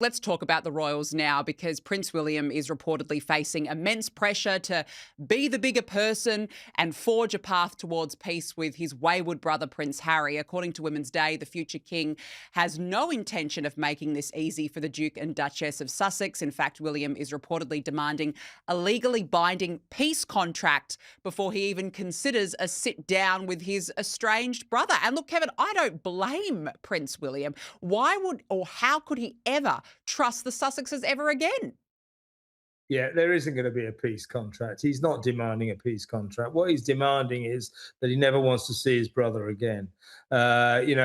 Let's talk about the royals now because Prince William is reportedly facing immense pressure to be the bigger person and forge a path towards peace with his wayward brother, Prince Harry. According to Women's Day, the future king has no intention of making this easy for the Duke and Duchess of Sussex. In fact, William is reportedly demanding a legally binding peace contract before he even considers a sit down with his estranged brother. And look, Kevin, I don't blame Prince William. Why would or how could he ever trust the Sussexes ever again? Yeah, there isn't going to be a peace contract. He's not demanding a peace contract. What he's demanding is that he never wants to see his brother again. Neither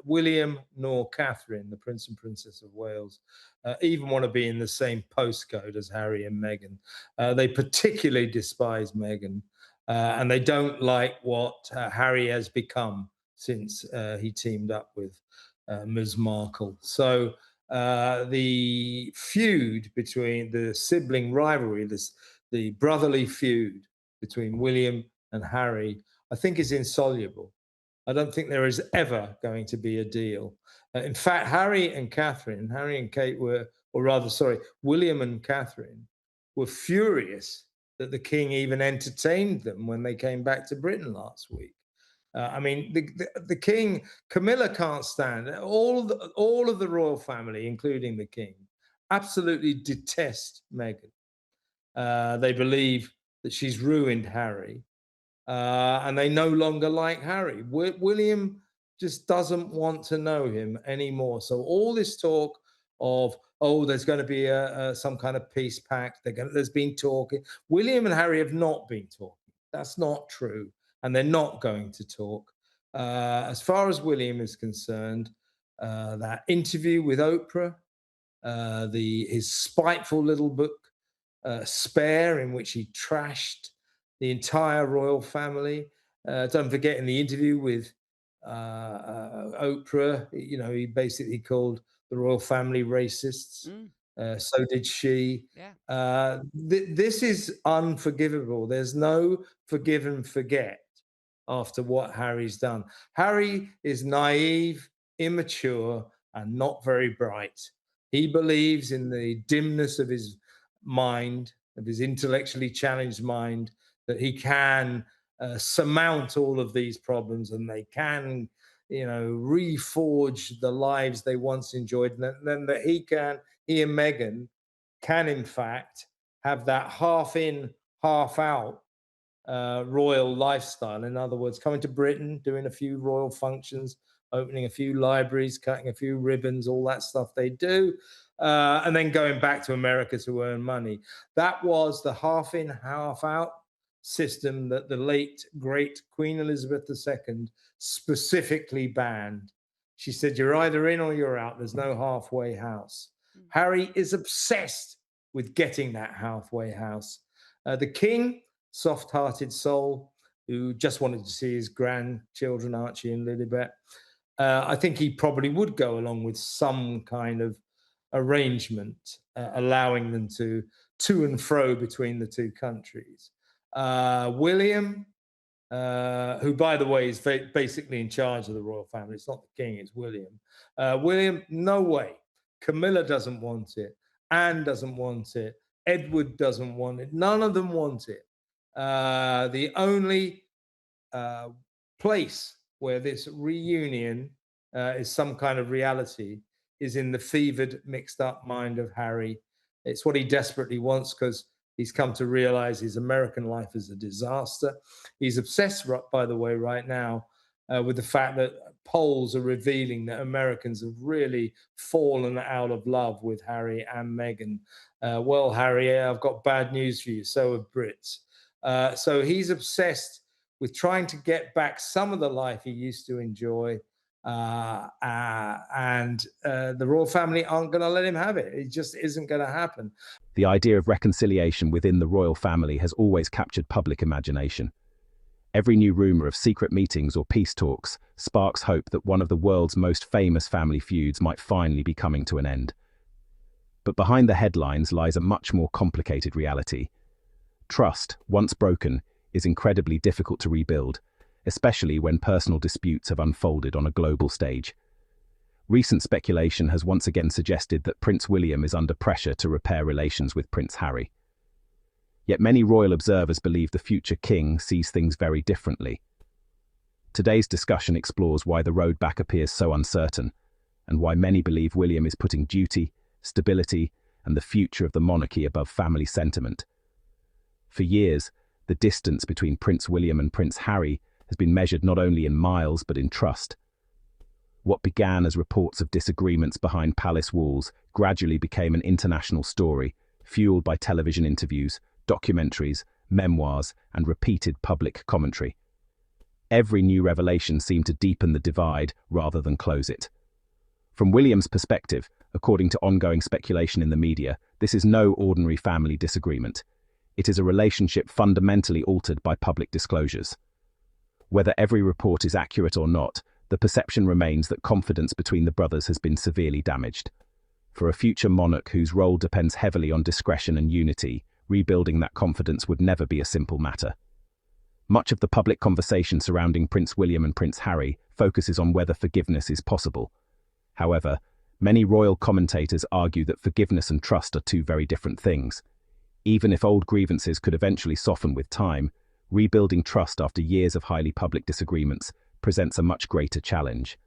William nor Catherine, the Prince and Princess of Wales, even want to be in the same postcode as Harry and Meghan. They particularly despise Meghan, and they don't like what Harry has become since he teamed up with Ms. Markle. So the feud between the sibling rivalry, the brotherly feud between William and Harry, I think is insoluble. I don't think there is ever going to be a deal. In fact, Harry and Kate were, or rather, sorry, William and Catherine were furious that the king even entertained them when they came back to Britain last week. I mean, the king, Camilla can't stand it. All of the royal family, including the king, absolutely detest Meghan. They believe that she's ruined Harry, and they no longer like Harry. William just doesn't want to know him anymore. So all this talk of there's going to be some kind of peace pact. There's been talking. William and Harry have not been talking. That's not true, and they're not going to talk. As far as William is concerned, that interview with Oprah, his spiteful little book, Spare, in which he trashed the entire royal family. Don't forget, in the interview with Oprah, he basically called the royal family racists. Mm, So did she. yeah. This is unforgivable. There's no forgive and forget after what Harry's done. Harry is naive, immature, and not very bright. He believes in the dimness of his mind, of his intellectually challenged mind, that he can surmount all of these problems and they can, reforge the lives they once enjoyed. And then that he and Meghan can, in fact, have that half in, half out royal lifestyle. In other words, coming to Britain, doing a few royal functions, opening a few libraries, cutting a few ribbons, all that stuff they do, and then going back to America to earn money. That was the half in, half out system that the late, great Queen Elizabeth II specifically banned. She said, you're either in or you're out. There's no halfway house. Mm. Harry is obsessed with getting that halfway house. The king, soft-hearted soul who just wanted to see his grandchildren, Archie and Lilibet. I think he probably would go along with some kind of arrangement, allowing them to and fro between the two countries. William, who, by the way, is basically in charge of the royal family. It's not the king, it's William. William, no way. Camilla doesn't want it. Anne doesn't want it. Edward doesn't want it. None of them want it. The only place where this reunion is some kind of reality is in the fevered, mixed up mind of Harry. It's what he desperately wants because he's come to realize his American life is a disaster. He's obsessed, by the way, right now with the fact that polls are revealing that Americans have really fallen out of love with Harry and Meghan. Well, Harry, I've got bad news for you. So have Brits. So he's obsessed with trying to get back some of the life he used to enjoy. And the royal family aren't going to let him have it. It just isn't going to happen. The idea of reconciliation within the royal family has always captured public imagination. Every new rumor of secret meetings or peace talks sparks hope that one of the world's most famous family feuds might finally be coming to an end. But behind the headlines lies a much more complicated reality. Trust, once broken, is incredibly difficult to rebuild, especially when personal disputes have unfolded on a global stage. Recent speculation has once again suggested that Prince William is under pressure to repair relations with Prince Harry. Yet many royal observers believe the future king sees things very differently. Today's discussion explores why the road back appears so uncertain, and why many believe William is putting duty, stability, and the future of the monarchy above family sentiment. For years, the distance between Prince William and Prince Harry has been measured not only in miles but in trust. What began as reports of disagreements behind palace walls gradually became an international story, fueled by television interviews, documentaries, memoirs, and repeated public commentary. Every new revelation seemed to deepen the divide rather than close it. From William's perspective, according to ongoing speculation in the media, this is no ordinary family disagreement. It is a relationship fundamentally altered by public disclosures. Whether every report is accurate or not, the perception remains that confidence between the brothers has been severely damaged. For a future monarch whose role depends heavily on discretion and unity, rebuilding that confidence would never be a simple matter. Much of the public conversation surrounding Prince William and Prince Harry focuses on whether forgiveness is possible. However, many royal commentators argue that forgiveness and trust are two very different things. Even if old grievances could eventually soften with time, rebuilding trust after years of highly public disagreements presents a much greater challenge.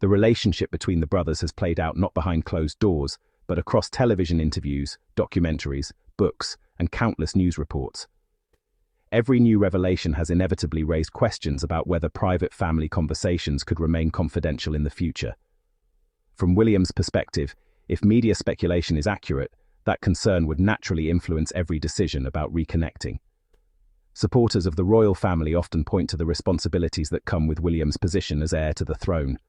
The relationship between the brothers has played out not behind closed doors, but across television interviews, documentaries, books, and countless news reports. Every new revelation has inevitably raised questions about whether private family conversations could remain confidential in the future. From William's perspective, if media speculation is accurate, that concern would naturally influence every decision about reconnecting. Supporters of the royal family often point to the responsibilities that come with William's position as heir to the throne.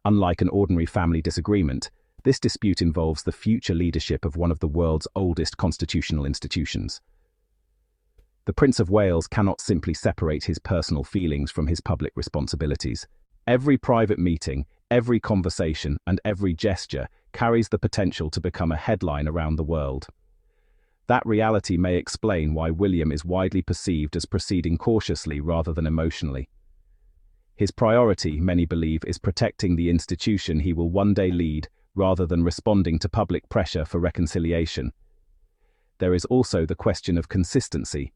Unlike an ordinary family disagreement, this dispute involves the future leadership of one of the world's oldest constitutional institutions. The Prince of Wales cannot simply separate his personal feelings from his public responsibilities. Every private meeting, every conversation, and every gesture carries the potential to become a headline around the world. That reality may explain why William is widely perceived as proceeding cautiously rather than emotionally. His priority, many believe, is protecting the institution he will one day lead rather than responding to public pressure for reconciliation. There is also the question of consistency.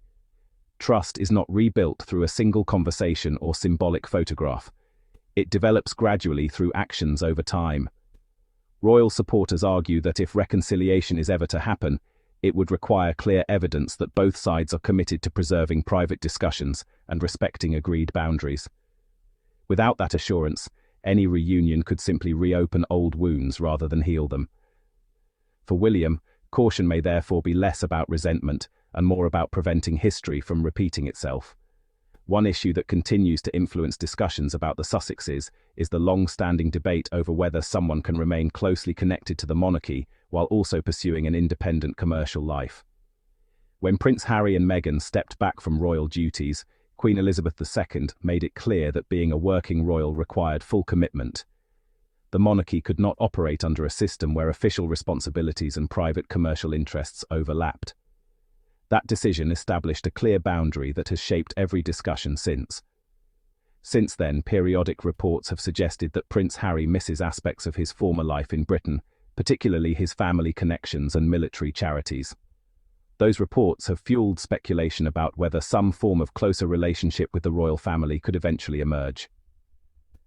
Trust is not rebuilt through a single conversation or symbolic photograph. It develops gradually through actions over time. Royal supporters argue that if reconciliation is ever to happen, it would require clear evidence that both sides are committed to preserving private discussions and respecting agreed boundaries. Without that assurance, any reunion could simply reopen old wounds rather than heal them. For William, caution may therefore be less about resentment and more about preventing history from repeating itself. One issue that continues to influence discussions about the Sussexes is the long-standing debate over whether someone can remain closely connected to the monarchy while also pursuing an independent commercial life. When Prince Harry and Meghan stepped back from royal duties, Queen Elizabeth II made it clear that being a working royal required full commitment. The monarchy could not operate under a system where official responsibilities and private commercial interests overlapped. That decision established a clear boundary that has shaped every discussion since. Since then, periodic reports have suggested that Prince Harry misses aspects of his former life in Britain, particularly his family connections and military charities. Those reports have fueled speculation about whether some form of closer relationship with the royal family could eventually emerge.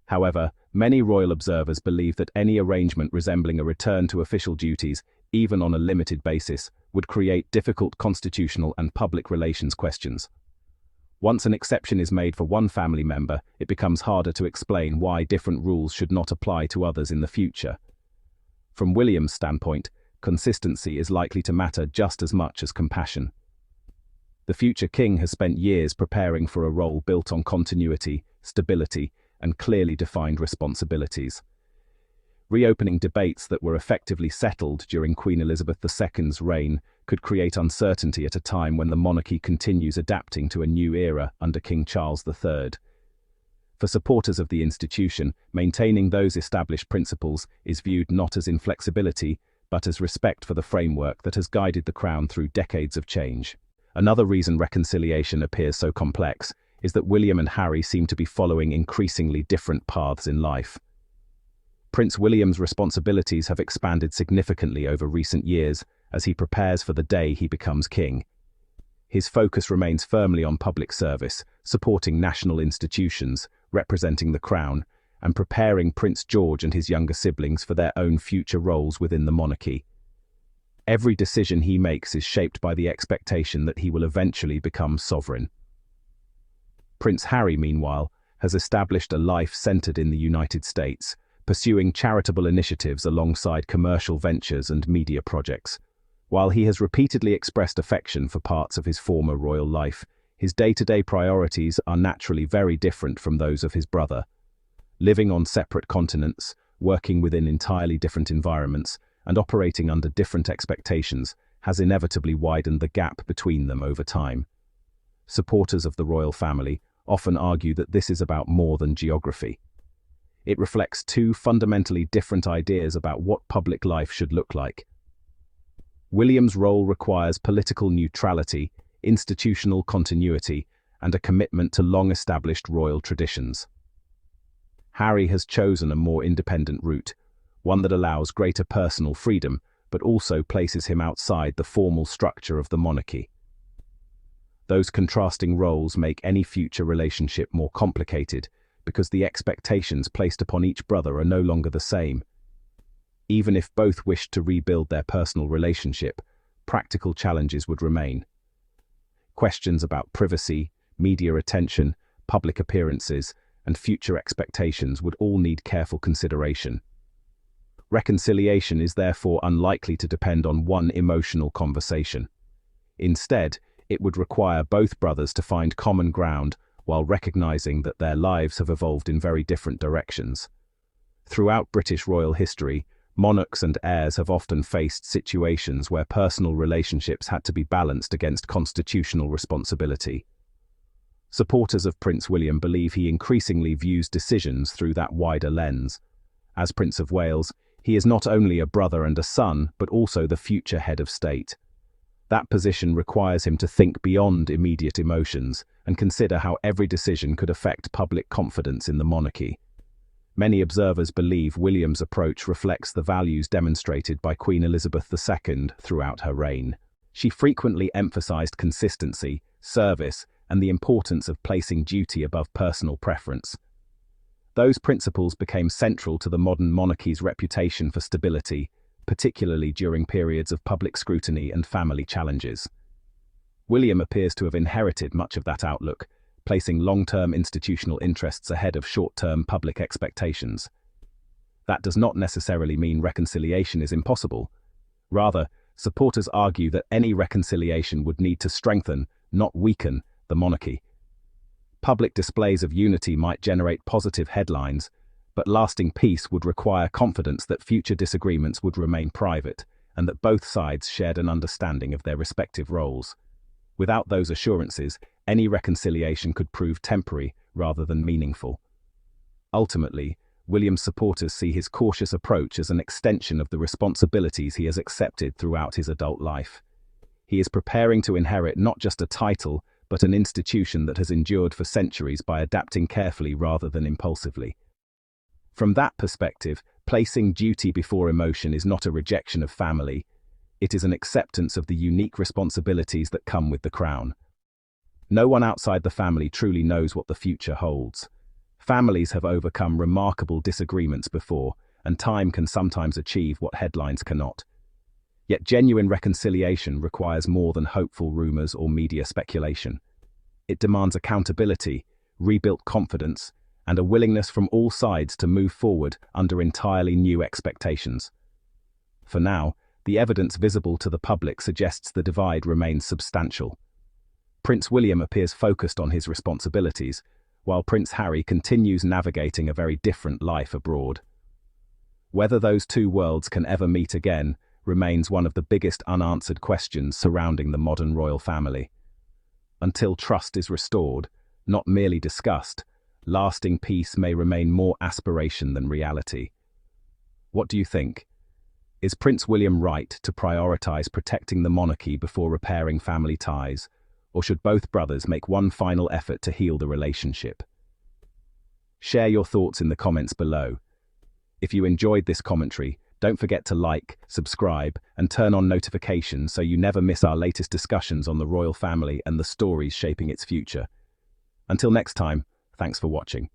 However, many royal observers believe that any arrangement resembling a return to official duties, even on a limited basis, would create difficult constitutional and public relations questions. Once an exception is made for one family member, it becomes harder to explain why different rules should not apply to others in the future. From William's standpoint, consistency is likely to matter just as much as compassion. The future king has spent years preparing for a role built on continuity, stability, and clearly defined responsibilities. Reopening debates that were effectively settled during Queen Elizabeth II's reign could create uncertainty at a time when the monarchy continues adapting to a new era under King Charles III. For supporters of the institution, maintaining those established principles is viewed not as inflexibility, but as respect for the framework that has guided the crown through decades of change. Another reason reconciliation appears so complex is that William and Harry seem to be following increasingly different paths in life. Prince William's responsibilities have expanded significantly over recent years as he prepares for the day he becomes king. His focus remains firmly on public service, supporting national institutions, representing the crown, and preparing Prince George and his younger siblings for their own future roles within the monarchy. Every decision he makes is shaped by the expectation that he will eventually become sovereign. Prince Harry, meanwhile, has established a life centered in the United States, pursuing charitable initiatives alongside commercial ventures and media projects. While he has repeatedly expressed affection for parts of his former royal life, his day-to-day priorities are naturally very different from those of his brother. Living on separate continents, working within entirely different environments, and operating under different expectations has inevitably widened the gap between them over time. Supporters of the royal family often argue that this is about more than geography. It reflects two fundamentally different ideas about what public life should look like. William's role requires political neutrality, institutional continuity, and a commitment to long-established royal traditions. Harry has chosen a more independent route, one that allows greater personal freedom, but also places him outside the formal structure of the monarchy. Those contrasting roles make any future relationship more complicated, because the expectations placed upon each brother are no longer the same. Even if both wished to rebuild their personal relationship, practical challenges would remain. Questions about privacy, media attention, public appearances, and future expectations would all need careful consideration. Reconciliation is therefore unlikely to depend on one emotional conversation. Instead, it would require both brothers to find common ground while recognizing that their lives have evolved in very different directions. Throughout British royal history, monarchs and heirs have often faced situations where personal relationships had to be balanced against constitutional responsibility. Supporters of Prince William believe he increasingly views decisions through that wider lens. As Prince of Wales, he is not only a brother and a son, but also the future head of state. That position requires him to think beyond immediate emotions and consider how every decision could affect public confidence in the monarchy. Many observers believe William's approach reflects the values demonstrated by Queen Elizabeth II throughout her reign. She frequently emphasized consistency, service, and the importance of placing duty above personal preference. Those principles became central to the modern monarchy's reputation for stability, particularly during periods of public scrutiny and family challenges. William appears to have inherited much of that outlook, placing long-term institutional interests ahead of short-term public expectations. That does not necessarily mean reconciliation is impossible. Rather, supporters argue that any reconciliation would need to strengthen, not weaken, the monarchy. Public displays of unity might generate positive headlines, but lasting peace would require confidence that future disagreements would remain private, and that both sides shared an understanding of their respective roles. Without those assurances, any reconciliation could prove temporary rather than meaningful. Ultimately, William's supporters see his cautious approach as an extension of the responsibilities he has accepted throughout his adult life. He is preparing to inherit not just a title, but an institution that has endured for centuries by adapting carefully rather than impulsively. From that perspective, placing duty before emotion is not a rejection of family. It is an acceptance of the unique responsibilities that come with the crown. No one outside the family truly knows what the future holds. Families have overcome remarkable disagreements before, and time can sometimes achieve what headlines cannot. Yet genuine reconciliation requires more than hopeful rumors or media speculation. It demands accountability, rebuilt confidence, and a willingness from all sides to move forward under entirely new expectations. For now, the evidence visible to the public suggests the divide remains substantial. Prince William appears focused on his responsibilities, while Prince Harry continues navigating a very different life abroad. Whether those two worlds can ever meet again remains one of the biggest unanswered questions surrounding the modern royal family. Until trust is restored, not merely discussed, lasting peace may remain more aspiration than reality. What do you think? Is Prince William right to prioritize protecting the monarchy before repairing family ties, or should both brothers make one final effort to heal the relationship? Share your thoughts in the comments below. If you enjoyed this commentary, don't forget to like, subscribe, and turn on notifications so you never miss our latest discussions on the royal family and the stories shaping its future. Until next time, thanks for watching.